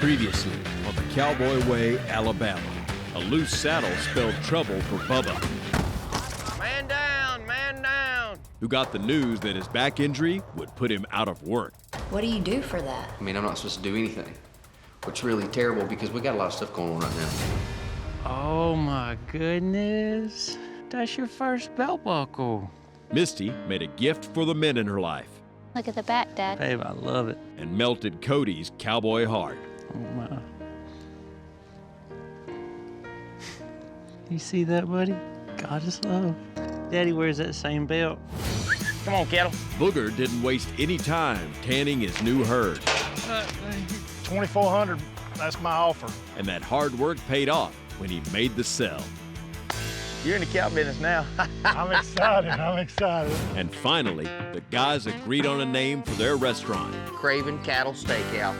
Previously on the Cowboy Way, Alabama, a loose saddle spelled trouble for Bubba. Man down, man down. Who got the news that his back injury would put him out of work. What do you do for that? I mean, I'm not supposed to do anything, which is really terrible because we got a lot of stuff going on right now. Oh my goodness, that's your first belt buckle. Misty made a gift for the men in her life. Look at the back, Dad. Babe, I love it. And melted Cody's cowboy heart. Oh my. You see that, buddy? God is love. Daddy wears that same belt. Come on, Kettle. Booger didn't waste any time tanning his new herd. $2,400, that's my offer. And that hard work paid off when he made the sell. You're in the cow business now. I'm excited. And finally, the guys agreed on a name for their restaurant. Craven Cattle Steakhouse.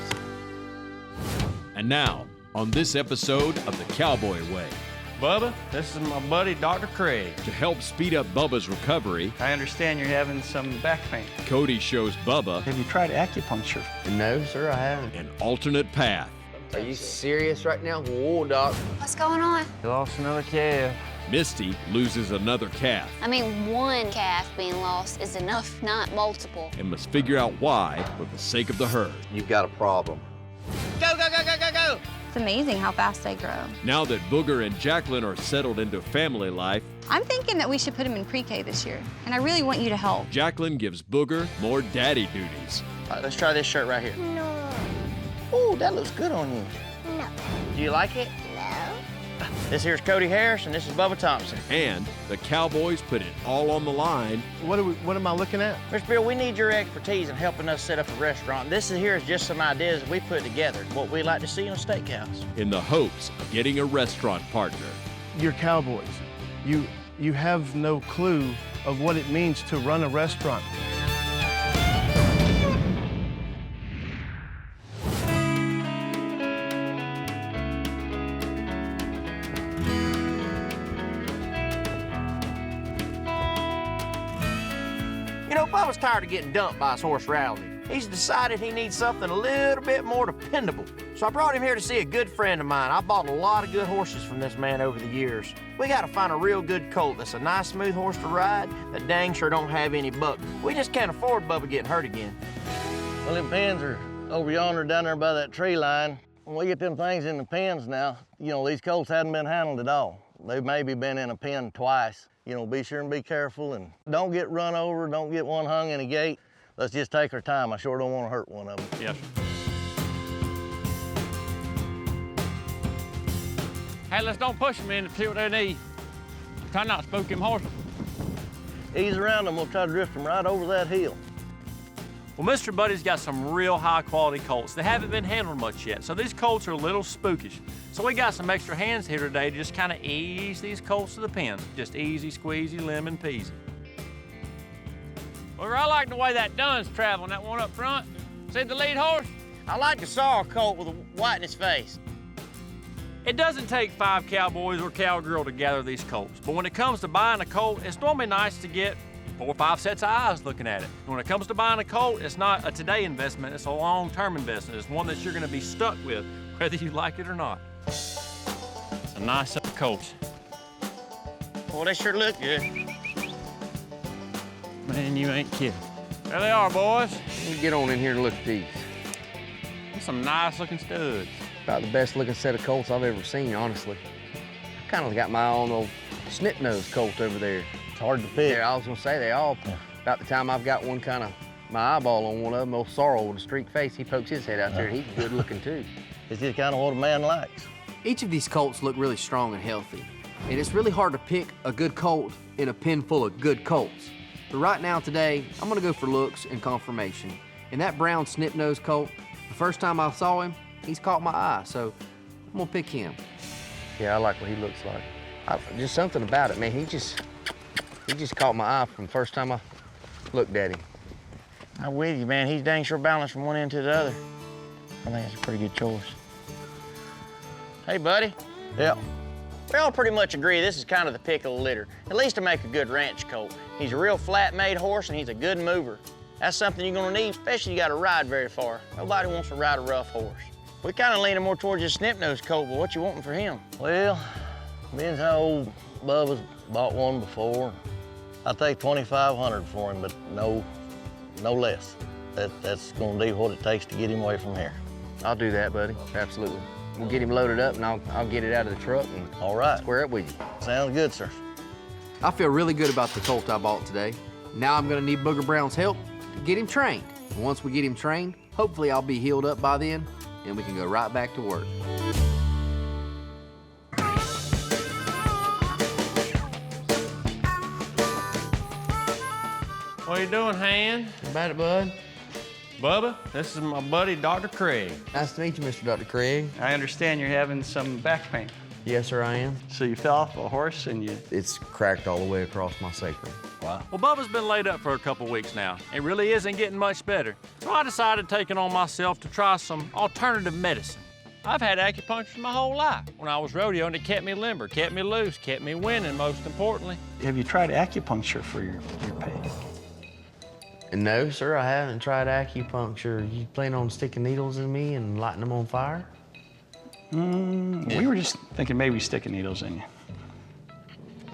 And now, on this episode of the Cowboy Way, Bubba, this is my buddy, Dr. Craig. to help speed up Bubba's recovery, I understand you're having some back pain. Cody shows Bubba Have you tried acupuncture? No, sir, I haven't. an alternate path. Are you serious right now? Whoa, Doc. What's going on? You lost another calf. Misty loses another calf I mean, one calf being lost is enough, not multiple. and must figure out why for the sake of the herd. You've got a problem. Go, go, go, go, go, go. It's amazing how fast they grow. Now that Booger and Jacqueline are settled into family life, I'm thinking that we should put him in pre-K this year, and I really want you to help. Jacqueline gives Booger more daddy duties. All right, let's try this shirt right here. No. Ooh, that looks good on you. No. Do you like it? No. This here's Cody Harris, and this is Bubba Thompson. And the Cowboys put it all on the line What am I looking at? Mr. Bill, we need your expertise in helping us set up a restaurant. This here is just some ideas that we put together, what we like to see in a steakhouse. in the hopes of getting a restaurant partner. You're cowboys. You have no clue of what it means to run a restaurant. You know, Bubba's tired of getting dumped by his horse Rousey. He's decided he needs something a little bit more dependable. So I brought him here to see a good friend of mine. I bought a lot of good horses from this man over the years. We gotta find a real good colt that's a nice, smooth horse to ride that dang sure don't have any buck. We just can't afford Bubba getting hurt again. Well, them pens are over yonder down there by that tree line. When we get them things in the pens now, you know, these colts hadn't been handled at all. They've maybe been in a pen twice. You know, be sure and be careful and don't get run over, don't get one hung in a gate. Let's just take our time. I sure don't want to hurt one of them. Yes. Hey, let's don't push them in to see what they need. Try not to spook them horses. Ease around them, we'll try to drift them right over that hill. Well, Mr. Buddy's got some real high-quality colts. They haven't been handled much yet, so these colts are a little spookish. So we got some extra hands here today to just kind of ease these colts to the pen. Just easy, squeezy, lemon peasy. Well, I like the way that Dunn's traveling, that one up front. See the lead horse? I like to saw a colt with a white in his face. It doesn't take 5 cowboys or a cowgirl to gather these colts, but when it comes to buying a colt, it's normally nice to get 4 or 5 sets of eyes looking at it. When it comes to buying a colt, it's not a today investment, it's a long-term investment. It's one that you're gonna be stuck with, whether you like it or not. It's a nice set of colts. Well, they sure look good. Man, you ain't kidding. There they are, boys. You get on in here and look at these. That's some nice-looking studs. About the best looking set of colts I've ever seen, honestly. I kind of got my own old snip-nosed colt over there. It's hard to pick. Yeah, I was gonna say they all, about the time I've got one kind of, my eyeball on one of them, old Sorrel with a streaked face, he pokes his head out there, he's good looking too. It's just kind of what a man likes. Each of these colts look really strong and healthy. And it's really hard to pick a good colt in a pen full of good colts. But right now, today, I'm gonna go for looks and conformation. And that brown snip-nosed colt, the first time I saw him, he's caught my eye, so I'm gonna pick him. Yeah, I like what he looks like. Just something about it, man. He just caught my eye from the first time I looked at him. I'm with you, man. He's dang sure balanced from one end to the other. I think that's a pretty good choice. Hey, buddy. Yeah. We all pretty much agree this is kind of the pick of the litter, at least to make a good ranch colt. He's a real flat-made horse, and he's a good mover. That's something you're gonna need, especially you gotta ride very far. Nobody wants to ride a rough horse. We kind of leaning more towards your snip-nosed colt, but what you wanting for him? Well, being how old Bubba's bought one before, I'll take $2,500 for him, but no less. That's gonna do what it takes to get him away from here. I'll do that, buddy. Absolutely. We'll get him loaded up, and I'll get it out of the truck and All right. square up with you. Sounds good, sir. I feel really good about the colt I bought today. Now I'm gonna need Booger Brown's help to get him trained. And once we get him trained, hopefully I'll be healed up by then, and we can go right back to work. What are you doing, Han? How about it, bud? Bubba, this is my buddy, Dr. Craig. Nice to meet you, Mr. Dr. Craig. I understand you're having some back pain. Yes, sir, I am. So you fell off a horse and you... It's cracked all the way across my sacrum. Wow. Well, Bubba's been laid up for a couple weeks now. It really isn't getting much better. So I decided to take it on myself to try some alternative medicine. I've had acupuncture my whole life. When I was rodeoing, it kept me limber, kept me loose, kept me winning, most importantly. Have you tried acupuncture for your pain? No, sir, I haven't tried acupuncture. You plan on sticking needles in me and lighting them on fire? We were just thinking maybe sticking needles in you.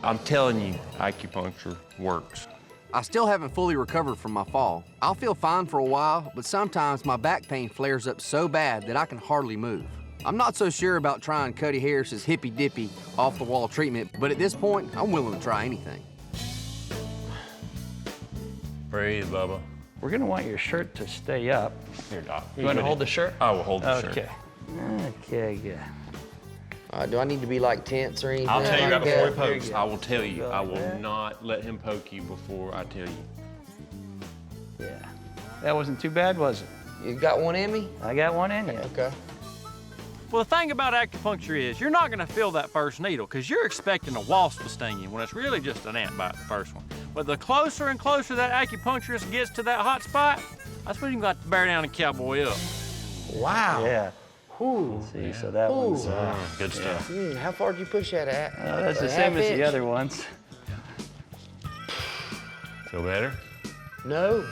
I'm telling you, acupuncture works. I still haven't fully recovered from my fall. I'll feel fine for a while, but sometimes my back pain flares up so bad that I can hardly move. I'm not so sure about trying Cody Harris's hippy-dippy, off-the-wall treatment, but at this point, I'm willing to try anything. Breathe, Bubba. We're gonna want your shirt to stay up. Here, Doc. You wanna hold the shirt? I will hold the shirt. Okay. Okay, good. Do I need to be like tense or anything? I'll tell you right like before he that? pokes. I will tell you. I will that. not let him poke you before I tell you. Yeah. That wasn't too bad, was it? You got one in me? I got one in you. Okay. Well, the thing about acupuncture is you're not going to feel that first needle because you're expecting a wasp to sting you when it's really just an ant bite, the first one. But the closer and closer that acupuncturist gets to that hot spot, that's when you got to bear down and cowboy up. Wow. Yeah. Ooh. See, so that one's... Good stuff. How far did you push that at? that's the same as the other ones. Feel better? No.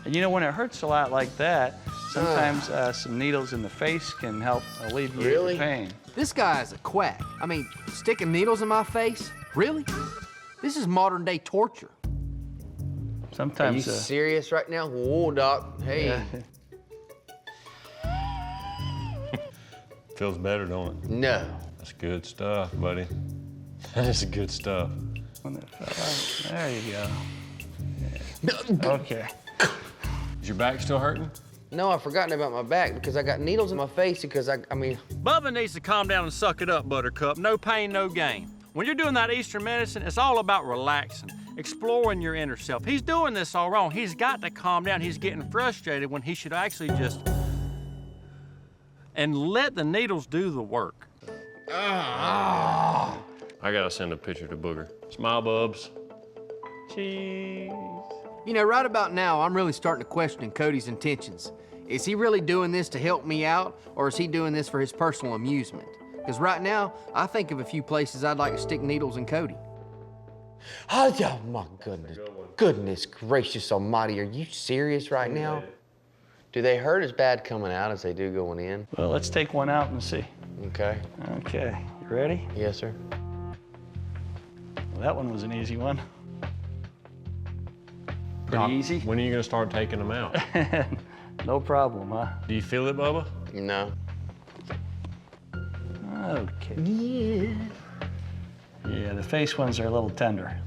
And you know, when it hurts a lot like that, sometimes some needles in the face can help alleviate the pain. This guy is a quack. I mean, sticking needles in my face? Really? This is modern day torture. Sometimes. Are you serious right now? Whoa, Doc. Hey. Yeah. Feels better, don't it? No. That's good stuff, buddy. That is good stuff. When it fell out. There you go. Yeah. Okay. Is your back still hurting? No, I've forgotten about my back because I got needles in my face because I mean... Bubba needs to calm down and suck it up, Buttercup. No pain, no gain. When you're doing that Eastern medicine, it's all about relaxing, exploring your inner self. He's doing this all wrong. He's got to calm down. He's getting frustrated when he should actually just... and let the needles do the work. I gotta send a picture to Booger. Smile, Bubs. Cheese. You know, right about now, I'm really starting to question Cody's intentions. Is he really doing this to help me out, or is he doing this for his personal amusement? Because right now, I think of a few places I'd like to stick needles in Cody. Oh, my goodness. Goodness gracious almighty, are you serious right now? Do they hurt as bad coming out as they do going in? Well, let's take one out and see. Okay. Okay. You ready? Yes, sir. Well, that one was an easy one. Pretty easy. When are you gonna start taking them out? No problem, huh? Do you feel it, Bubba? No. Okay. Yeah. Yeah, the face ones are a little tender.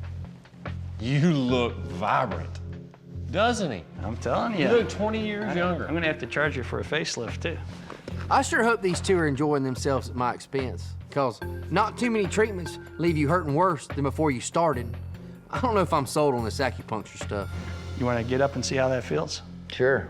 You look vibrant, doesn't he? I'm telling you. You look 20 years younger. I'm gonna have to charge you for a facelift, too. I sure hope these two are enjoying themselves at my expense, because not too many treatments leave you hurting worse than before you started. I don't know if I'm sold on this acupuncture stuff. You wanna get up and see how that feels? Sure.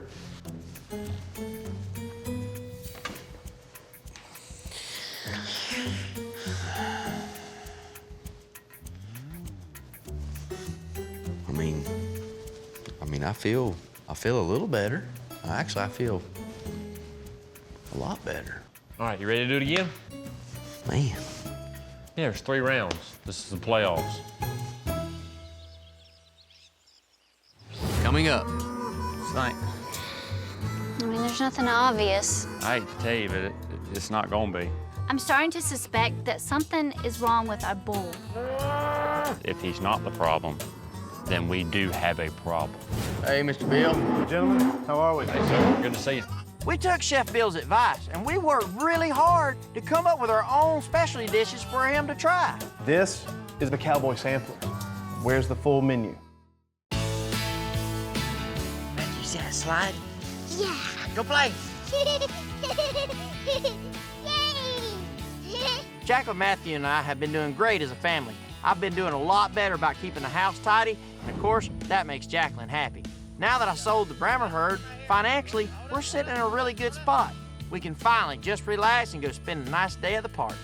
I feel a little better. Actually, I feel a lot better. All right, you ready to do it again? Man. Yeah, there's 3 rounds. This is the playoffs. Coming up. I mean, there's there's nothing obvious. I hate to tell you, but it's not gonna be. I'm starting to suspect that something is wrong with our bull. If he's not the problem, then we do have a problem. Hey, Mr. Bill. Gentlemen, how are we? Hey, sir, good to see you. We took Chef Bill's advice, and we worked really hard to come up with our own specialty dishes for him to try. This is the Cowboy sampler. Where's the full menu? You see that slide? Yeah. Go play. Jacqueline, Matthew, and I have been doing great as a family. I've been doing a lot better about keeping the house tidy, and of course, that makes Jacqueline happy. Now that I sold the Brammer herd, financially, we're sitting in a really good spot. We can finally just relax and go spend a nice day at the park.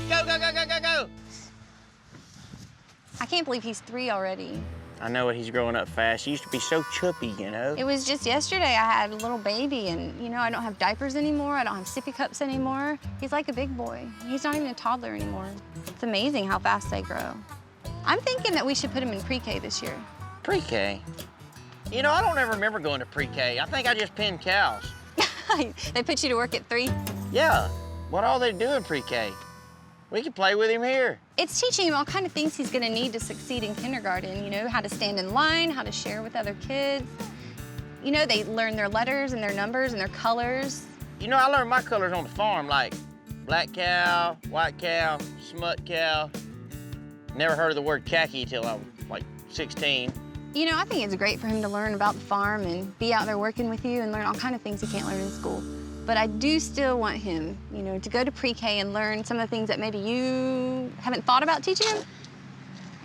Go, go, go, go, go, go! I can't believe he's 3 already. I know it, he's growing up fast. He used to be so chubby, you know? It was just yesterday I had a little baby and, you know, I don't have diapers anymore. I don't have sippy cups anymore. He's like a big boy. He's not even a toddler anymore. It's amazing how fast they grow. I'm thinking that we should put him in pre-K this year. Pre-K? You know, I don't ever remember going to pre-K. I think I just pinned cows. They put you to work at 3? Yeah. What all they do in pre-K? We can play with him here. It's teaching him all kind of things he's gonna need to succeed in kindergarten, you know, how to stand in line, how to share with other kids. You know, they learn their letters and their numbers and their colors. You know, I learned my colors on the farm, like black cow, white cow, smut cow. Never heard of the word khaki till I was like 16. You know, I think it's great for him to learn about the farm and be out there working with you and learn all kind of things he can't learn in school. But I do still want him, you know, to go to pre-K and learn some of the things that maybe you haven't thought about teaching him.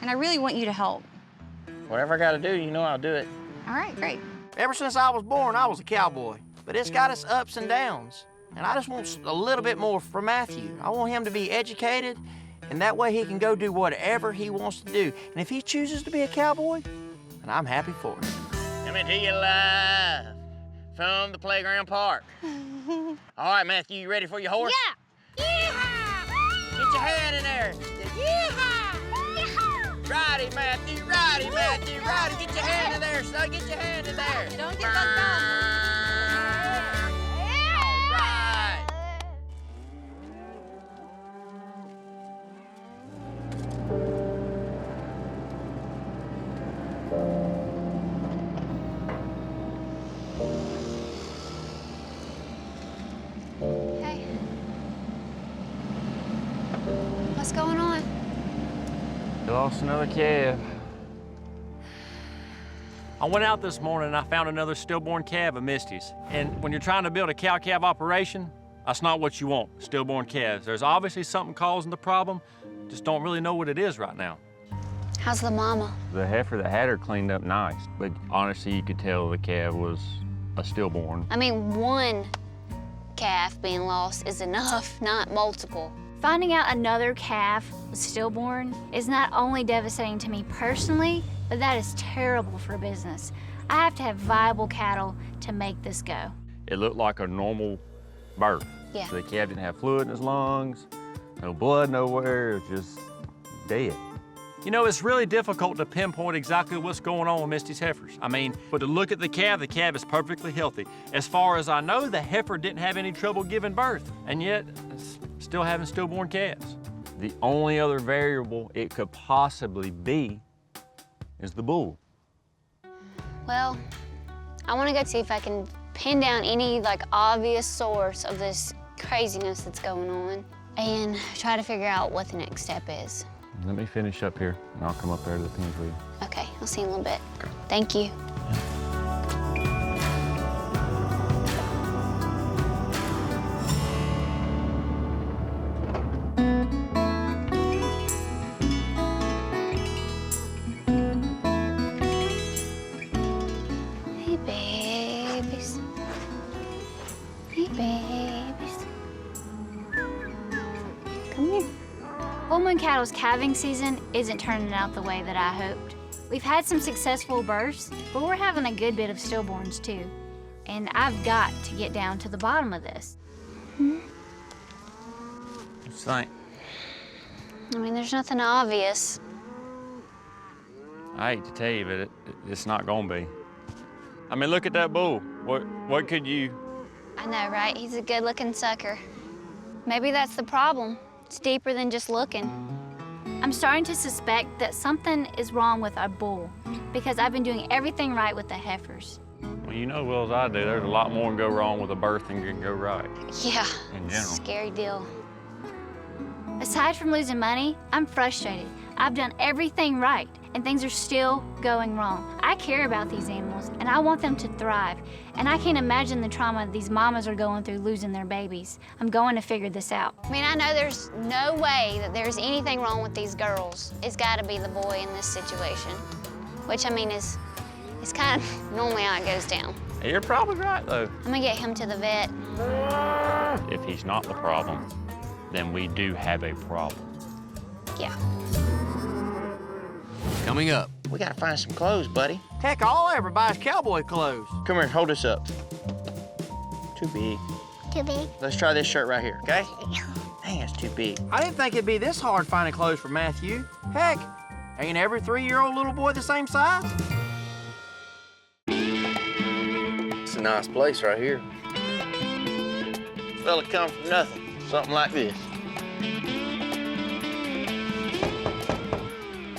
And I really want you to help. Whatever I gotta do, you know I'll do it. All right, great. Ever since I was born, I was a cowboy. But it's got its ups and downs. And I just want a little bit more from Matthew. I want him to be educated, and that way he can go do whatever he wants to do. And if he chooses to be a cowboy, then I'm happy for him. Coming to you live from the playground park. All right, Matthew, you ready for your horse? Yeah. Yeehaw! Get your hand in there. Yeehaw! Yeehaw! Righty, Matthew, righty, Matthew, righty. Get your hand in there, son. Get your hand in there. Don't get those balls. All right. Hey. What's going on? You lost another calf. I went out this morning and I found another stillborn calf of Misty's. And when you're trying to build a cow-calf operation, that's not what you want, stillborn calves. There's obviously something causing the problem, just don't really know what it is right now. How's the mama? The heifer that had her cleaned up nice, but honestly, you could tell the calf was a stillborn. I mean, one calf being lost is enough, not multiple. Finding out another calf was stillborn is not only devastating to me personally, but that is terrible for business. I have to have viable cattle to make this go. It looked like a normal birth. Yeah. The calf didn't have fluid in his lungs, no blood nowhere, it was just dead. You know, it's really difficult to pinpoint exactly what's going on with Misty's heifers. I mean, but to look at the calf is perfectly healthy. As far as I know, the heifer didn't have any trouble giving birth, and yet it's still having stillborn calves. The only other variable it could possibly be is the bull. Well, I want to go see if I can pin down any obvious source of this craziness that's going on and try to figure out what the next step is. Let me finish up here, and I'll come up there to the pens with you. Okay, I'll see you in a little bit. Thank you. Hey, babies. Hey, babies. Come here. Full moon cattle's calving season isn't turning out the way that I hoped. We've had some successful births, but we're having a good bit of stillborns too. And I've got to get down to the bottom of this. What you think? I mean, there's nothing obvious. I hate to tell you, but it's not gonna be. I mean, look at that bull. What could you I know, right? He's a good-looking sucker. Maybe that's the problem. It's deeper than just looking. I'm starting to suspect that something is wrong with our bull because I've been doing everything right with the heifers. Well, you know as well as I do, there's a lot more can go wrong with a birth than can go right. Yeah, In general. scary deal. Aside from losing money, I'm frustrated. I've done everything right, and things are still going wrong. I care about these animals, and I want them to thrive. And I can't imagine the trauma these mamas are going through losing their babies. I'm going to figure this out. I mean, I know there's no way that there's anything wrong with these girls. It's got to be the boy in this situation, which, I mean, is kind of normally how it goes down. You're probably right, though. I'm gonna get him to the vet. If he's not the problem, then we do have a problem. Yeah. Coming up. We gotta find some clothes, buddy. Heck, all everybody's cowboy clothes. Come here, hold this up. Too big. Too big. Let's try this shirt right here, okay? Dang, it's too big. I didn't think it'd be this hard finding clothes for Matthew. Heck, ain't every 3-year-old little boy the same size? It's a nice place right here. Fella come from nothing. Something like this.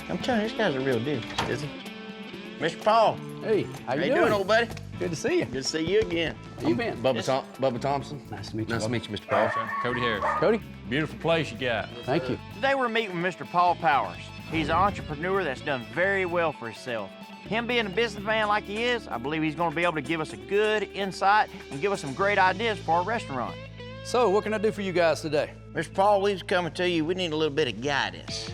I'm telling you, this guy's a real dude, is he? Mr. Paul. Hey, how you doing, old buddy? Good to see you. Good to see you again. How you been? Bubba Thompson. Nice to meet you. Nice to meet you, Mr. Paul. Cody Harris. Cody, Beautiful place you got. thank you. Today we're meeting with Mr. Paul Powers. He's an entrepreneur that's done very well for himself. Him being a businessman like he is, I believe he's going to be able to give us a good insight and give us some great ideas for our restaurant. So, what can I do for you guys today? Mr. Paul, we was coming to you. We need a little bit of guidance.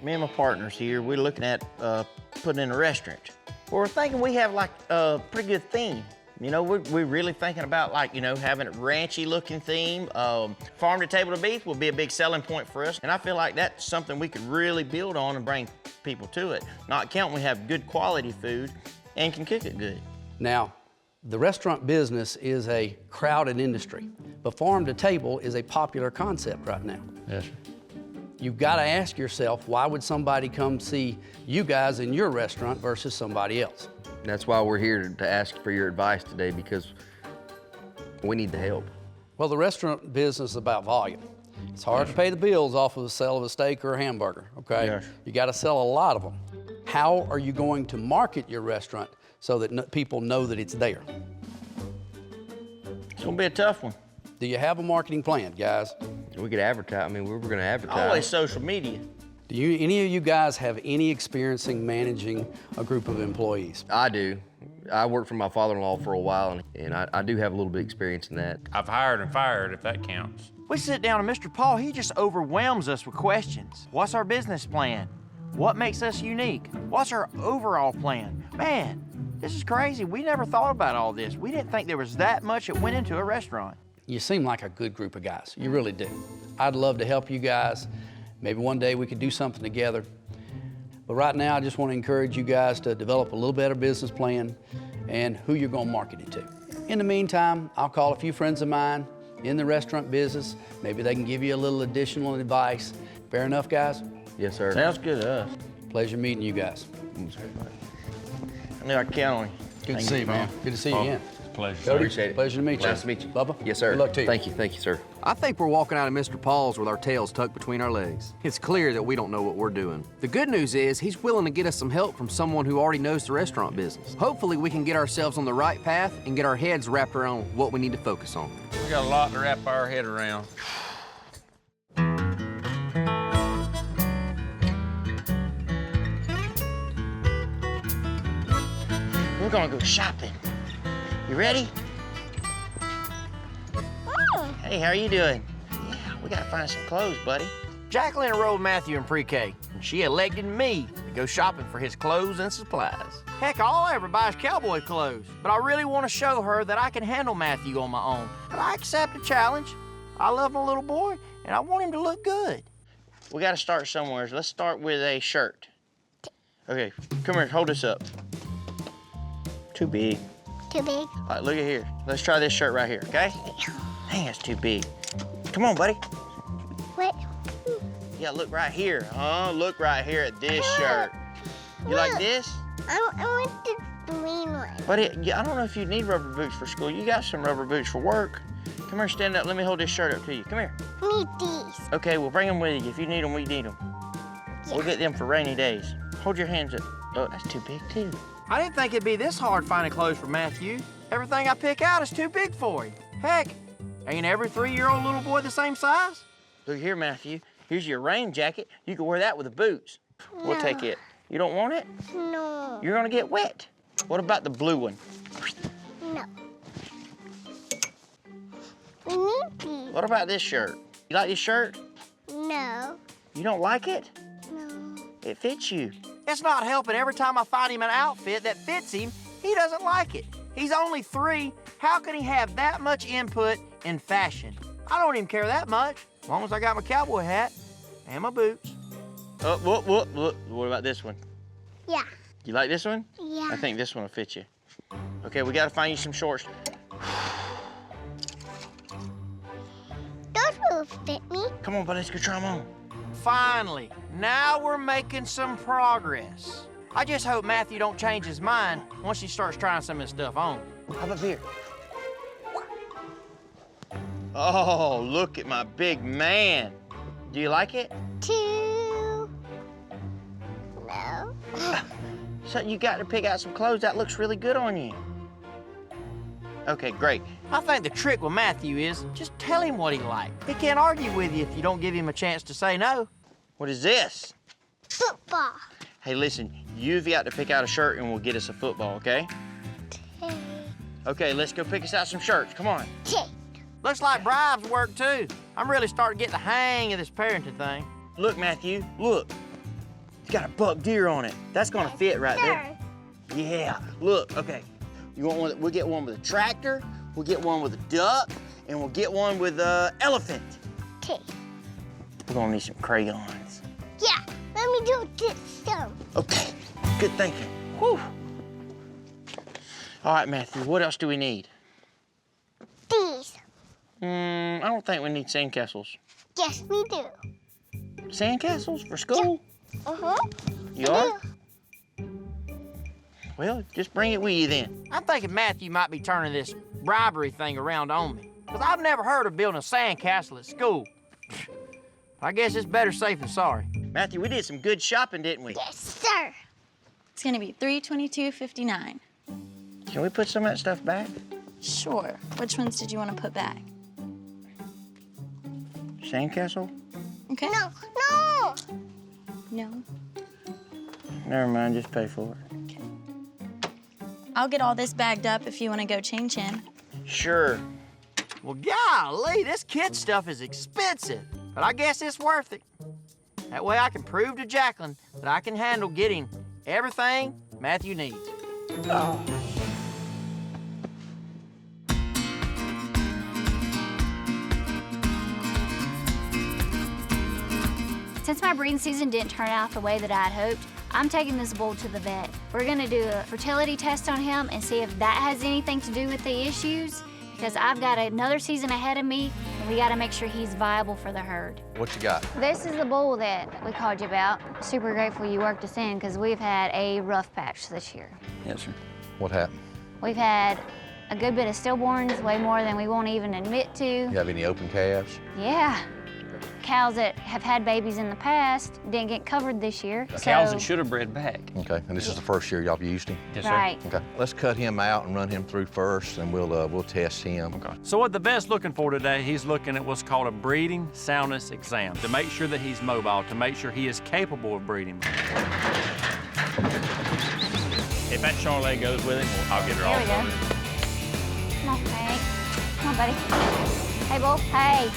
Me and my partners here, we're looking at putting in a restaurant. Well, we're thinking we have like a pretty good theme. You know, we're really thinking about like, you know, having a ranchy looking theme. Farm to table to beef will be a big selling point for us. And I feel like that's something we could really build on and bring people to it. Not counting we have good quality food and can cook it good. Now, the restaurant business is a crowded industry, but farm to table is a popular concept right now. Yes, sir. You've got to ask yourself, why would somebody come see you guys in your restaurant versus somebody else? That's why we're here to ask for your advice today, because we need the help. Well, the restaurant business is about volume. It's hard to pay the bills off of the sale of a steak or a hamburger, okay? Yes. You got to sell a lot of them. How are you going to market your restaurant so that people know that it's there? It's gonna be a tough one. Do you have a marketing plan, guys? We could advertise. I mean, we're going to advertise. Always social media. Do any of you guys have any experience in managing a group of employees? I do. I worked for my father-in-law for a while, and I do have a little bit of experience in that. I've hired and fired, if that counts. We sit down and Mr. Paul, he just overwhelms us with questions. What's our business plan? What makes us unique? What's our overall plan? Man, this is crazy. We never thought about all this. We didn't think there was that much that went into a restaurant. You seem like a good group of guys. You really do. I'd love to help you guys. Maybe one day we could do something together. But right now, I just want to encourage you guys to develop a little better business plan and who you're going to market it to. In the meantime, I'll call a few friends of mine in the restaurant business. Maybe they can give you a little additional advice. Fair enough, guys? Yes, sir. Sounds good to us. Pleasure meeting you guys. I knew I could count on you. Good to see you, man. Good to see you again. Pleasure. Cody, Appreciate it. pleasure to meet you. Nice to meet you. Bubba? Yes, sir. Good luck to you. Thank you, sir. I think we're walking out of Mr. Paul's with our tails tucked between our legs. It's clear that we don't know what we're doing. The good news is he's willing to get us some help from someone who already knows the restaurant business. Hopefully we can get ourselves on the right path and get our heads wrapped around what we need to focus on. We got a lot to wrap our head around. We're gonna go shopping. You ready? Hey, how are you doing? Yeah, we gotta find some clothes, buddy. Jacqueline enrolled Matthew in pre-K, and she elected me to go shopping for his clothes and supplies. Heck, all I ever buy is cowboy clothes, but I really want to show her that I can handle Matthew on my own. But I accept the challenge. I love my little boy, and I want him to look good. We gotta start somewhere. Let's start with a shirt. Okay, come here, hold this up. Too big. Too big. All right, look at here. Let's try this shirt right here, okay? Dang, it's too big. Come on, buddy. What? Yeah, look right here, huh? Look right here at this shirt. You like this? I want the green one. But I don't know if you need rubber boots for school. You got some rubber boots for work. Come here, stand up. Let me hold this shirt up to you. Come here. Need these. Okay, we'll bring them with you. If you need them, we need them. We'll get them for rainy days. Hold your hands up. Oh, that's too big, too. I didn't think it'd be this hard finding clothes for Matthew. Everything I pick out is too big for him. Heck, ain't every 3-year-old little boy the same size? Look here, Matthew. Here's your rain jacket. You can wear that with the boots. No. We'll take it. You don't want it? No. You're gonna get wet. What about the blue one? No. We need these. What about this shirt? You like this shirt? No. You don't like it? No. It fits you. It's not helping. Every time I find him an outfit that fits him, he doesn't like it. He's only 3. How can he have that much input in fashion? I don't even care that much, as long as I got my cowboy hat and my boots. Oh, look. What about this one? Yeah. You like this one? Yeah. I think this one will fit you. Okay, we gotta find you some shorts. Those will fit me. Come on, buddy, let's go try them on. Finally, now we're making some progress. I just hope Matthew don't change his mind once he starts trying some of this stuff on. How about beer? Oh, look at my big man. Do you like it? 2. No. So you got to pick out some clothes. That looks really good on you. Okay, great. I think the trick with Matthew is just tell him what he likes. He can't argue with you if you don't give him a chance to say no. What is this? Football. Hey, listen, you've got to pick out a shirt and we'll get us a football, okay? Okay. Okay, let's go pick us out some shirts. Come on. Take. Looks like bribes work too. I'm really starting to get the hang of this parenting thing. Look, Matthew, look. It's got a buck deer on it. That's gonna fit right there. Yeah, look, okay. You want one? We'll get one with a tractor, we'll get one with a duck, and we'll get one with an elephant. Okay. We're gonna need some crayons. Yeah, let me do this some. Okay, good thinking. Whew. All right, Matthew, what else do we need? These. I don't think we need sandcastles. Yes, we do. Sandcastles for school? Uh-huh. You are? Well, just bring it with you then. I'm thinking Matthew might be turning this bribery thing around on me. Because I've never heard of building a sandcastle at school. I guess it's better safe than sorry. Matthew, we did some good shopping, didn't we? Yes, sir. It's gonna be $322.59. Can we put some of that stuff back? Sure. Which ones did you want to put back? Sandcastle? Okay. No, no. No. Never mind, just pay for it. Okay. I'll get all this bagged up if you want to go change in. Sure. Well, golly, this kid stuff is expensive, but I guess it's worth it. That way I can prove to Jacqueline that I can handle getting everything Matthew needs. Oh. Since my breeding season didn't turn out the way that I'd hoped, I'm taking this bull to the vet. We're gonna do a fertility test on him and see if that has anything to do with the issues, because I've got another season ahead of me, and we gotta make sure he's viable for the herd. What you got? This is the bull that we called you about. Super grateful you worked us in, because we've had a rough patch this year. Yes, sir. What happened? We've had a good bit of stillborns, way more than we won't even admit to. You have any open calves? Yeah. Cows that have had babies in the past didn't get covered this year. Cows that should have bred back. Okay, and this is the first year y'all used him? Yes, right. sir. Okay, let's cut him out and run him through first, and we'll test him. Okay. So what the vet's looking for today, he's looking at what's called a breeding soundness exam to make sure that he's mobile, to make sure he is capable of breeding. If that Charlotte goes with him, I'll get her There all we go. covered. Come on, Hank. Come on, buddy. Hey, bull. Hey.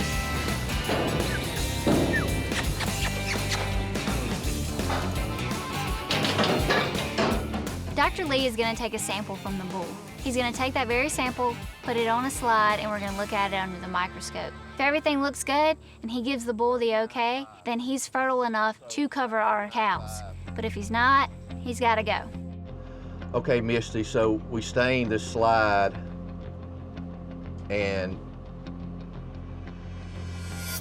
Dr. Lee is going to take a sample from the bull. He's going to take that very sample, put it on a slide, and we're going to look at it under the microscope. If everything looks good and he gives the bull the okay, then he's fertile enough to cover our cows. But if he's not, he's got to go. Okay, Misty, so we stained this slide, and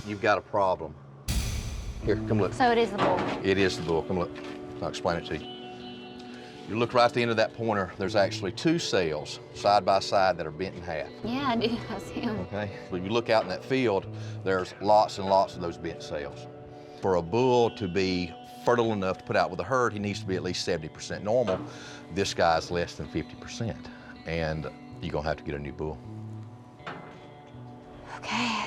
you've got a problem. Here, come look. So it is the bull. It is the bull. Come look. I'll explain it to you. You look right at the end of that pointer, there's actually 2 cells side by side that are bent in half. Yeah, I do. I see them. Okay? When you look out in that field, there's lots and lots of those bent cells. For a bull to be fertile enough to put out with a herd, he needs to be at least 70% normal. This guy's less than 50%, and you're gonna have to get a new bull. Okay.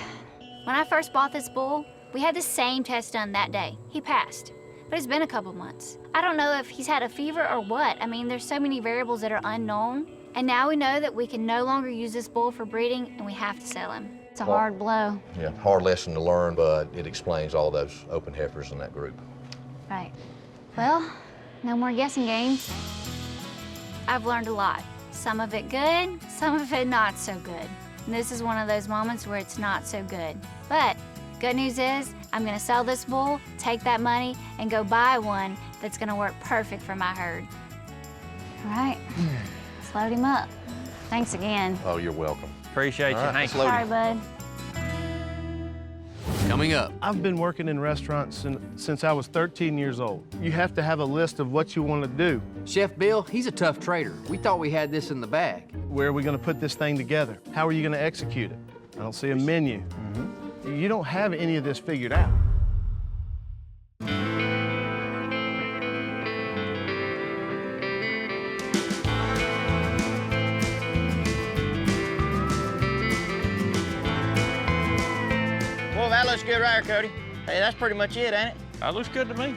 When I first bought this bull, we had the same test done that day. He passed, but it's been a couple months. I don't know if he's had a fever or what. I mean, there's so many variables that are unknown. And now we know that we can no longer use this bull for breeding and we have to sell him. It's a hard blow. Yeah, hard lesson to learn, but it explains all those open heifers in that group. Right. Well, no more guessing games. I've learned a lot. Some of it good, some of it not so good. And this is one of those moments where it's not so good. But good news is, I'm gonna sell this bull, take that money, and go buy one that's gonna work perfect for my herd. All right, let's load him up. Thanks again. Oh, you're welcome. Appreciate you. Thank you. Sorry, bud. Coming up. I've been working in restaurants since I was 13 years old. You have to have a list of what you want to do. Chef Bill, he's a tough trader. We thought we had this in the bag. Where are we going to put this thing together? How are you going to execute it? I don't see a menu. You don't have any of this figured out. Well, that looks good right here, Cody. Hey, that's pretty much it, ain't it? That looks good to me.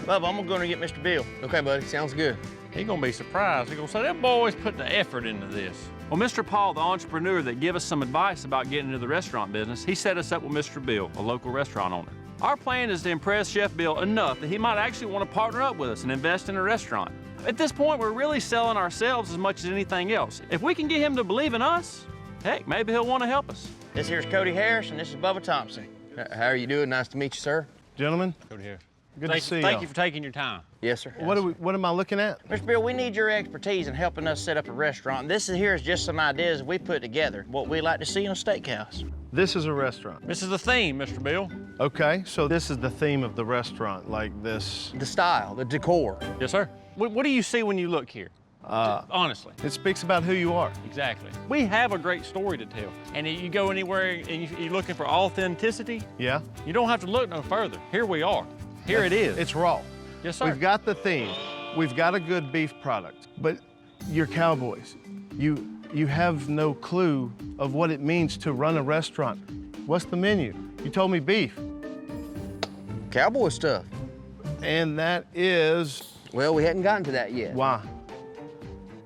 Bubba, I'm gonna get Mr. Bill. Okay, buddy, sounds good. He's gonna be surprised. He's gonna say, that boy's putting the effort into this. Well, Mr. Paul, the entrepreneur that gave us some advice about getting into the restaurant business, he set us up with Mr. Bill, a local restaurant owner. Our plan is to impress Chef Bill enough that he might actually want to partner up with us and invest in a restaurant. At this point, we're really selling ourselves as much as anything else. If we can get him to believe in us, heck, maybe he'll want to help us. This here's Cody Harris, and this is Bubba Thompson. How are you doing? Nice to meet you, sir. Gentlemen, Cody Harris. good to see you. Thank you for taking your time. Yes, sir. What am I looking at? Mr. Bill, we need your expertise in helping us set up a restaurant. This here is just some ideas we put together, what we like to see in a steakhouse. This is a restaurant. This is the theme, Mr. Bill. Okay, so this is the theme of the restaurant, like this. The style, the decor. Yes, sir. What do you see when you look here? Honestly. It speaks about who you are. Exactly. We have a great story to tell. And you go anywhere and you're looking for authenticity, Yeah? you don't have to look no further. Here we are. Here it is. It's raw. Yes, sir. We've got the theme. We've got a good beef product. But you're cowboys. You have no clue of what it means to run a restaurant. What's the menu? You told me beef. Cowboy stuff. And that is... Well, we hadn't gotten to that yet. Why?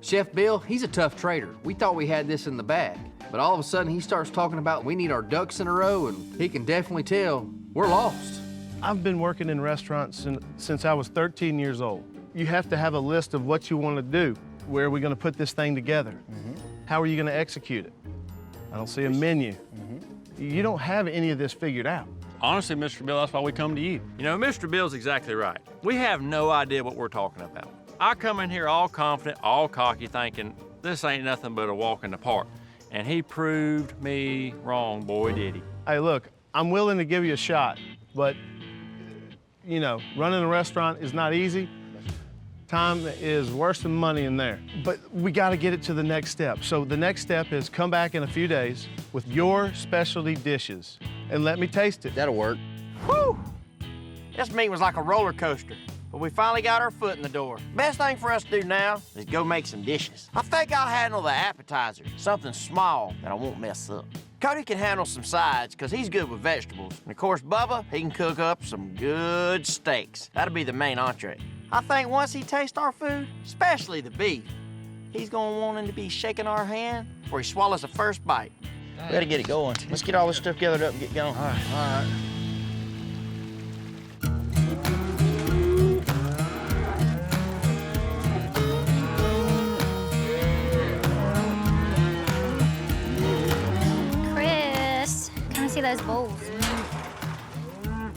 Chef Bill, he's a tough trader. We thought we had this in the bag. But all of a sudden, he starts talking about we need our ducks in a row, and he can definitely tell we're lost. I've been working in restaurants since I was 13 years old. You have to have a list of what you want to do. Where are we going to put this thing together? How are you going to execute it? I don't see a menu. You don't have any of this figured out. Honestly, Mr. Bill, that's why we come to you. You know, Mr. Bill's exactly right. We have no idea what we're talking about. I come in here all confident, all cocky, thinking this ain't nothing but a walk in the park. And he proved me wrong, boy, did he. Hey, look, I'm willing to give you a shot, but, you know, running a restaurant is not easy. Time is worse than money in there. But we got to get it to the next step. So the next step is come back in a few days with your specialty dishes and let me taste it. That'll work. Whew! This meeting was like a roller coaster, but we finally got our foot in the door. Best thing for us to do now is go make some dishes. I think I'll handle the appetizers, something small that I won't mess up. Cody can handle some sides, because he's good with vegetables. And of course, Bubba, he can cook up some good steaks. That'll be the main entree. I think once he tastes our food, especially the beef, he's gonna want him to be shaking our hand before he swallows the first bite. We gotta get it going. Let's get all this stuff gathered up and get going. All right. Chris, can I see those bowls?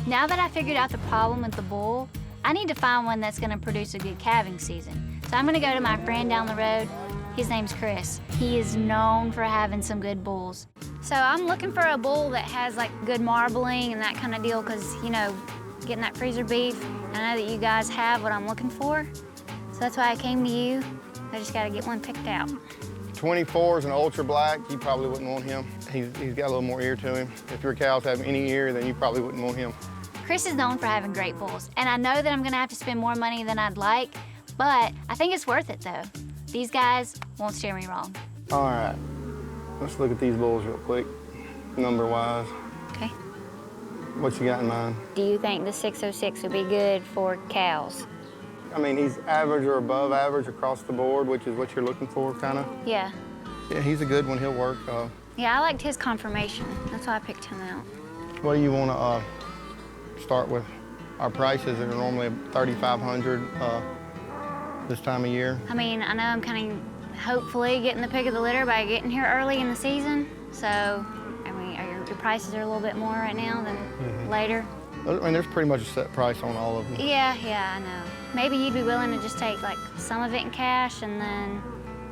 Now that I figured out the problem with the bull, I need to find one that's gonna produce a good calving season. So I'm gonna go to my friend down the road. His name's Chris. He is known for having some good bulls. So I'm looking for a bull that has like good marbling and that kind of deal, because, you know, getting that freezer beef, I know that you guys have what I'm looking for. So that's why I came to you. I just gotta get one picked out. 24 is an ultra black. You probably wouldn't want him. He's got a little more ear to him. If your cows have any ear, then you probably wouldn't want him. Chris is known for having great bulls, and I know that I'm gonna have to spend more money than I'd like, but I think it's worth it though. These guys won't steer me wrong. All right, let's look at these bulls real quick, number-wise. Okay. What you got in mind? Do you think the 606 would be good for cows? I mean, he's average or above average across the board, which is what you're looking for, kind of. Yeah. Yeah, he's a good one. He'll work. Yeah, I liked his conformation. That's why I picked him out. What do you want to start with? Our prices are normally $3,500 this time of year. I mean, I know I'm kind of hopefully getting the pick of the litter by getting here early in the season. So, I mean, your prices are a little bit more right now than later. I mean, there's pretty much a set price on all of them. Yeah, I know. Maybe you'd be willing to just take like some of it in cash, and then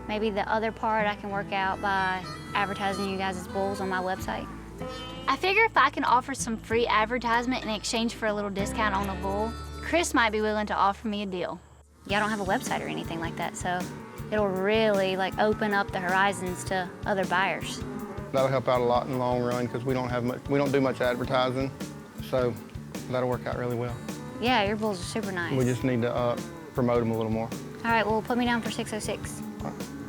maybe the other part I can work out by advertising you guys' bulls on my website. I figure if I can offer some free advertisement in exchange for a little discount on a bull, Chris might be willing to offer me a deal. Yeah, I don't have a website or anything like that, so it'll really like open up the horizons to other buyers. That'll help out a lot in the long run because we don't do much advertising, so that'll work out really well. Yeah, your bulls are super nice. We just need to promote them a little more. All right, well, put me down for 606.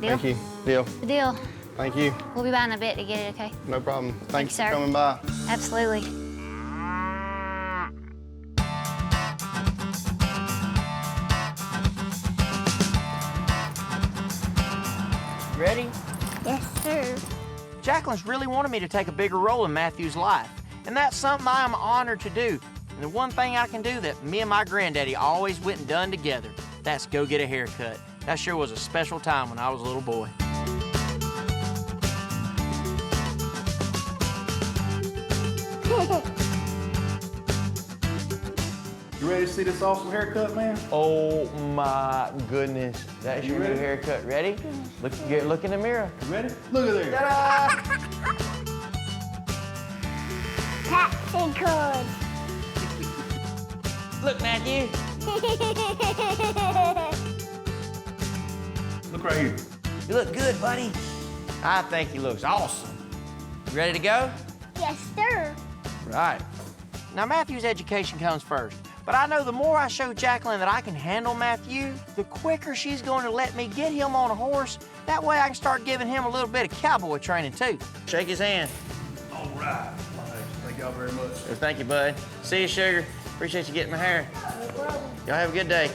Deal? Thank you. Deal. The deal. Thank you. We'll be by in a bit to get it, okay? No problem. Thanks sir. for coming by. Absolutely. Ready? Yes, sir. Jacqueline's really wanted me to take a bigger role in Matthew's life, and that's something I am honored to do. And the one thing I can do that me and my granddaddy always went and done together, that's go get a haircut. That sure was a special time when I was a little boy. You ready to see this awesome haircut, man? Oh my goodness. That's your new haircut. Ready? Look in the mirror. You ready? Look at there. Ta-da! Taxi code. Look, Matthew. Look right here. You look good, buddy. I think he looks awesome. You ready to go? Yes, sir. Right. Now, Matthew's education comes first, but I know the more I show Jacqueline that I can handle Matthew, the quicker she's going to let me get him on a horse. That way I can start giving him a little bit of cowboy training, too. Shake his hand. All right. Thank y'all very much. Well, thank you, bud. See you, sugar. Appreciate you getting my hair. Y'all have a good day.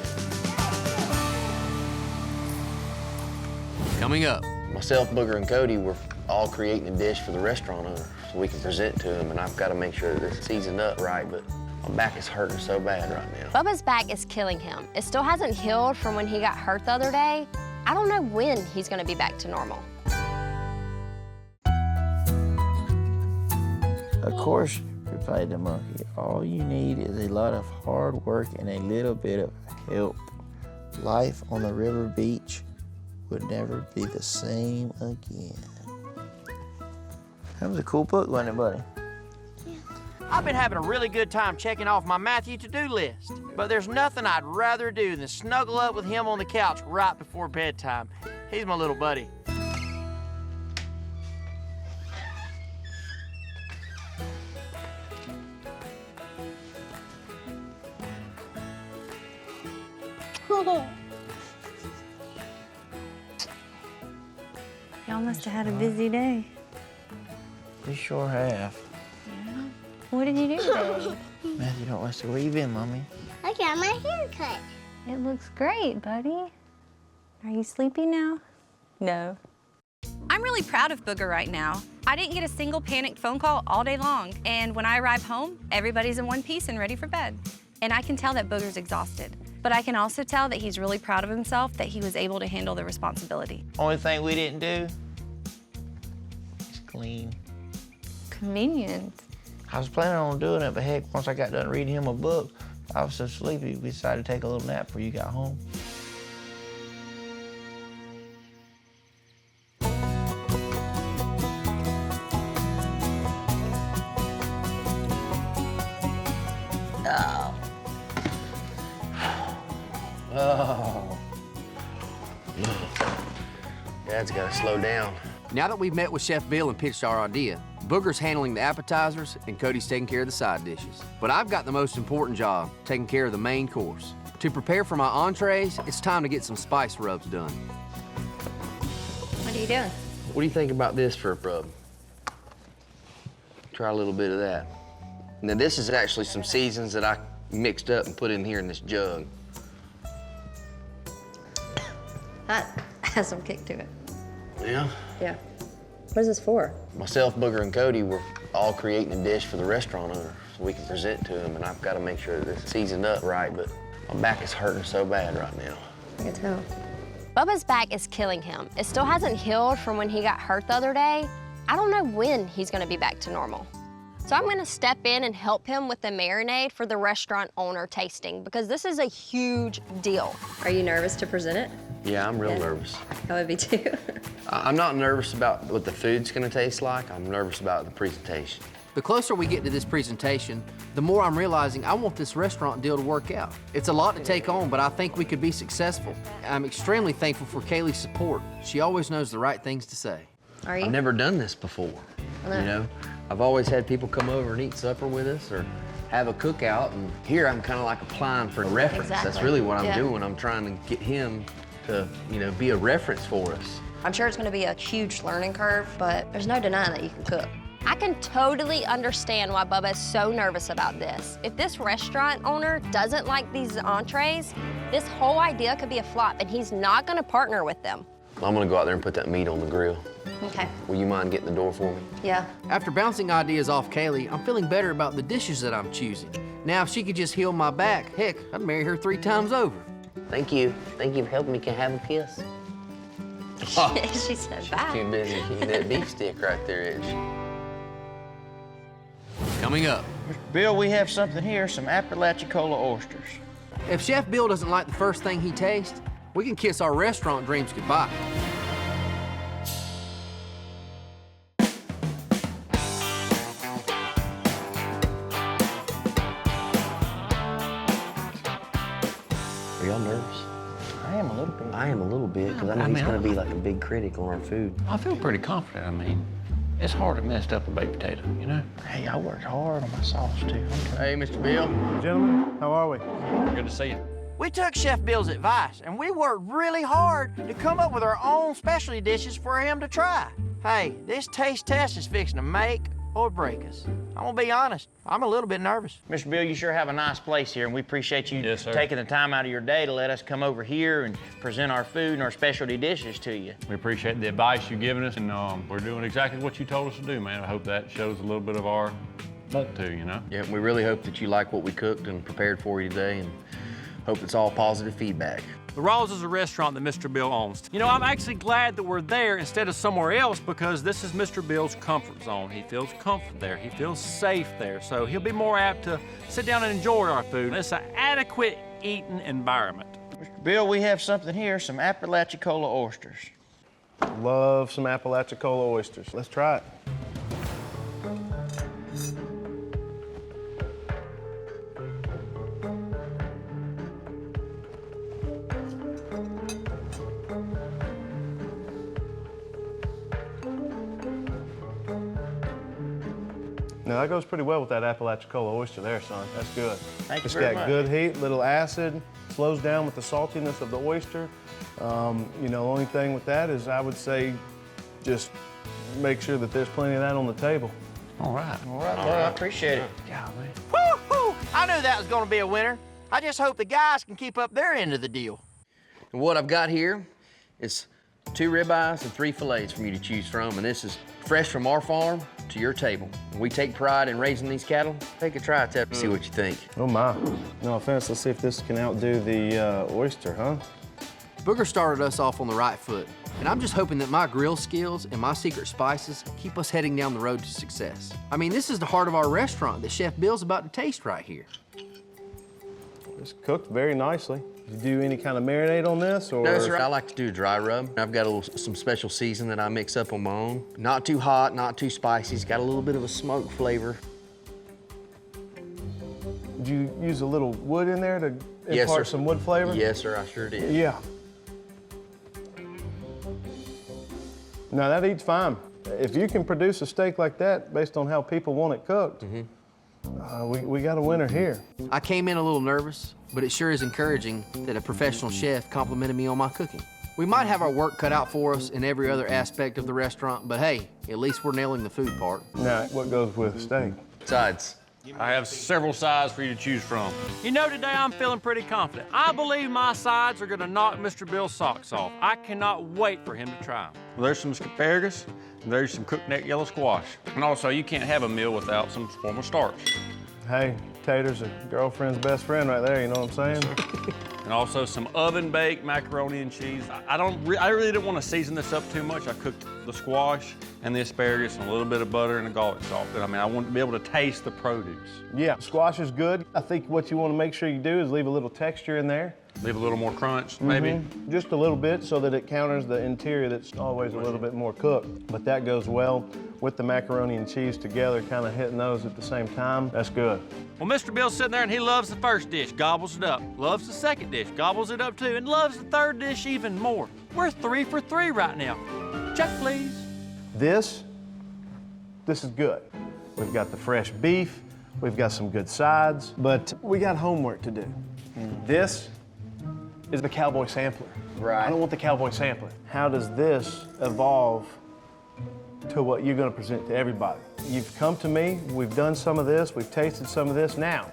Coming up. Myself, Booger, and Cody were all creating a dish for the restaurant owner so we can present to him, and I've got to make sure that it's seasoned up right, but my back is hurting so bad right now. Bubba's back is killing him. It still hasn't healed from when he got hurt the other day. I don't know when he's gonna be back to normal. Of course, replied the monkey, all you need is a lot of hard work and a little bit of help. Life on the river beach would never be the same again. That was a cool book, wasn't it, buddy? I've been having a really good time checking off my Matthew to-do list, but there's nothing I'd rather do than snuggle up with him on the couch right before bedtime. He's my little buddy. Y'all must have had a busy day. We sure have. Yeah. What did you do today? Matthew, don't let's see. Where you been, Mommy? I got my hair cut. It looks great, buddy. Are you sleepy now? No. I'm really proud of Booger right now. I didn't get a single panicked phone call all day long. And when I arrive home, everybody's in one piece and ready for bed. And I can tell that Booger's exhausted. But I can also tell that he's really proud of himself that he was able to handle the responsibility. Only thing we didn't do is clean. Convenient. I was planning on doing it, but heck, once I got done reading him a book, I was so sleepy, we decided to take a little nap before you got home. Oh. Dad's got to slow down. Now that we've met with Chef Bill and pitched our idea, Booger's handling the appetizers and Cody's taking care of the side dishes. But I've got the most important job, taking care of the main course. To prepare for my entrees, it's time to get some spice rubs done. What are you doing? What do you think about this for a rub? Try a little bit of that. Now this is actually some seasons that I mixed up and put in here in this jug. That has some kick to it. Yeah? Yeah. What is this for? Myself, Booger, and Cody were all creating a dish for the restaurant owner so we can present to him, and I've got to make sure that it's seasoned up right, but my back is hurting so bad right now. I can tell. Bubba's back is killing him. It still hasn't healed from when he got hurt the other day. I don't know when he's gonna be back to normal. So I'm gonna step in and help him with the marinade for the restaurant owner tasting because this is a huge deal. Are you nervous to present it? Yeah, I'm real nervous. I would be too. I'm not nervous about what the food's gonna taste like. I'm nervous about the presentation. The closer we get to this presentation, the more I'm realizing I want this restaurant deal to work out. It's a lot to take on, but I think we could be successful. I'm extremely thankful for Kaylee's support. She always knows the right things to say. Are you? I've never done this before, you know? I've always had people come over and eat supper with us or have a cookout, and here I'm kind of like applying for a reference. Exactly. That's really what I'm doing. I'm trying to get him to, you know, be a reference for us. I'm sure it's gonna be a huge learning curve, but there's no denying that you can cook. I can totally understand why Bubba is so nervous about this. If this restaurant owner doesn't like these entrees, this whole idea could be a flop, and he's not gonna partner with them. I'm gonna go out there and put that meat on the grill. Okay. Will you mind getting the door for me? Yeah. After bouncing ideas off Kaylee, I'm feeling better about the dishes that I'm choosing. Now, if she could just heal my back, heck, I'd marry her 3 times over. Thank you. Thank you for helping me. Can I have a kiss? She said bye. Too busy eating that beef stick right there, isn't she? Coming up. Mr. Bill, we have something here, some Apalachicola oysters. If Chef Bill doesn't like the first thing he tastes, we can kiss our restaurant dreams goodbye. Are y'all nervous? I am a little bit. I am a little bit, because I know he's gonna be like a big critic on our food. I feel pretty confident. I mean, it's hard to mess up a baked potato, you know? Hey, I worked hard on my sauce, too. Hey, Mr. Bill. Gentlemen, how are we? Good to see you. We took Chef Bill's advice, and we worked really hard to come up with our own specialty dishes for him to try. Hey, this taste test is fixing to make or break us. I'm gonna be honest, I'm a little bit nervous. Mr. Bill, you sure have a nice place here, and we appreciate you Yes, sir. taking the time out of your day to let us come over here and present our food and our specialty dishes to you. We appreciate the advice you've given us, and we're doing exactly what you told us to do, man. I hope that shows a little bit of our want to, you know? Yeah, we really hope that you like what we cooked and prepared for you today, and hope it's all positive feedback. The Rawls is a restaurant that Mr. Bill owns. You know, I'm actually glad that we're there instead of somewhere else because this is Mr. Bill's comfort zone. He feels comfort there. He feels safe there. So he'll be more apt to sit down and enjoy our food. It's an adequate eating environment. Mr. Bill, we have something here, some Apalachicola oysters. Love some Apalachicola oysters. Let's try it. Now that goes pretty well with that Apalachicola oyster there, son. That's good. Thank you It's very got much. good heat, little acid, slows down with the saltiness of the oyster. You know, the only thing with that is I would say just make sure that there's plenty of that on the table. All right. All right, bud, I appreciate it. Golly. Woo-hoo! I knew that was gonna be a winner. I just hope the guys can keep up their end of the deal. And what I've got here is 2 ribeyes and 3 fillets for you to choose from, and this is fresh from our farm to your table. We take pride in raising these cattle. Take a try at that and see what you think. Oh my. No offense, let's see if this can outdo the oyster, huh? Booger started us off on the right foot, and I'm just hoping that my grill skills and my secret spices keep us heading down the road to success. I mean, this is the heart of our restaurant that Chef Bill's about to taste right here. It's cooked very nicely. Did you do any kind of marinade on this, or? No, sir, I like to do a dry rub. I've got some special season that I mix up on my own. Not too hot, not too spicy. It's got a little bit of a smoke flavor. Did you use a little wood in there to Yes, impart sir. some wood flavor? Yes, sir, I sure did. Yeah. No, that eats fine. If you can produce a steak like that based on how people want it cooked, we got a winner here. I came in a little nervous, but it sure is encouraging that a professional chef complimented me on my cooking. We might have our work cut out for us in every other aspect of the restaurant, but hey, at least we're nailing the food part. Now, what goes with steak? Sides. I have several sides for you to choose from. You know, today I'm feeling pretty confident. I believe my sides are gonna knock Mr. Bill's socks off. I cannot wait for him to try them. Well, there's some asparagus, and there's some cooked neck yellow squash. And also, you can't have a meal without some form of starch. Hey, taters a girlfriend's best friend right there, you know what I'm saying? And also some oven-baked macaroni and cheese. I really didn't want to season this up too much. I cooked the squash and the asparagus and a little bit of butter and a garlic salt. But I mean, I want to be able to taste the produce. Yeah, squash is good. I think what you want to make sure you do is leave a little texture in there. Leave a little more crunch, maybe? Just a little bit so that it counters the interior that's always a little bit more cooked. But that goes well with the macaroni and cheese together, kind of hitting those at the same time. That's good. Well, Mr. Bill's sitting there and he loves the first dish, gobbles it up. Loves the second dish, gobbles it up too, and loves the third dish even more. We're 3 for 3 right now. Check, please. This is good. We've got the fresh beef, we've got some good sides, but we got homework to do. This is the Cowboy sampler. Right. I don't want the Cowboy sampler. How does this evolve to what you're gonna present to everybody? You've come to me, we've done some of this, we've tasted some of this. Now,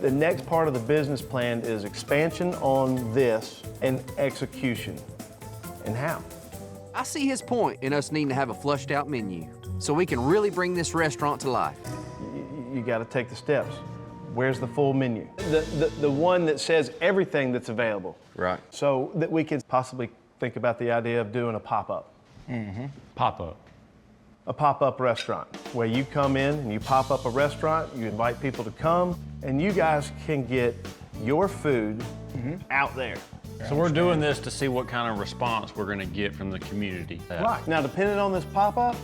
the next part of the business plan is expansion on this and execution. And how? I see his point in us needing to have a flushed out menu so we can really bring this restaurant to life. You gotta take the steps. Where's the full menu? The one that says everything that's available. Right. So that we could possibly think about the idea of doing a pop-up. Pop-up. A pop-up restaurant where you come in and you pop up a restaurant, you invite people to come, and you guys can get your food out there. So we're doing this to see what kind of response we're gonna get from the community. Right. Now, depending on this pop-up,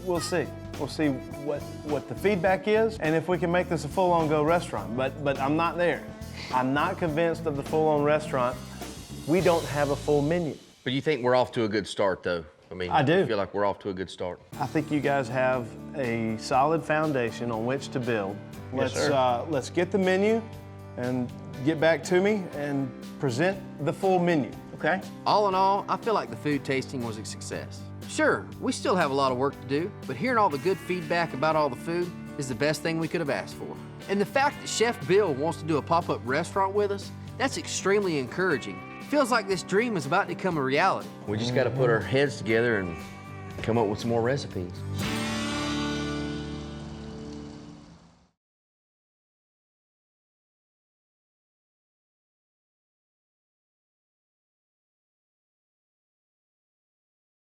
we'll see. We'll see what the feedback is and if we can make this a full-on go restaurant. But I'm not there. I'm not convinced of the full-on restaurant. We don't have a full menu. But you think we're off to a good start, though? I mean, I do. I feel like we're off to a good start. I think you guys have a solid foundation on which to build. Yes, sir. Let's get the menu and get back to me and present the full menu, okay? All in all, I feel like the food tasting was a success. Sure, we still have a lot of work to do, but hearing all the good feedback about all the food is the best thing we could have asked for. And the fact that Chef Bill wants to do a pop-up restaurant with us, that's extremely encouraging. Feels like this dream is about to become a reality. We just got to put our heads together and come up with some more recipes.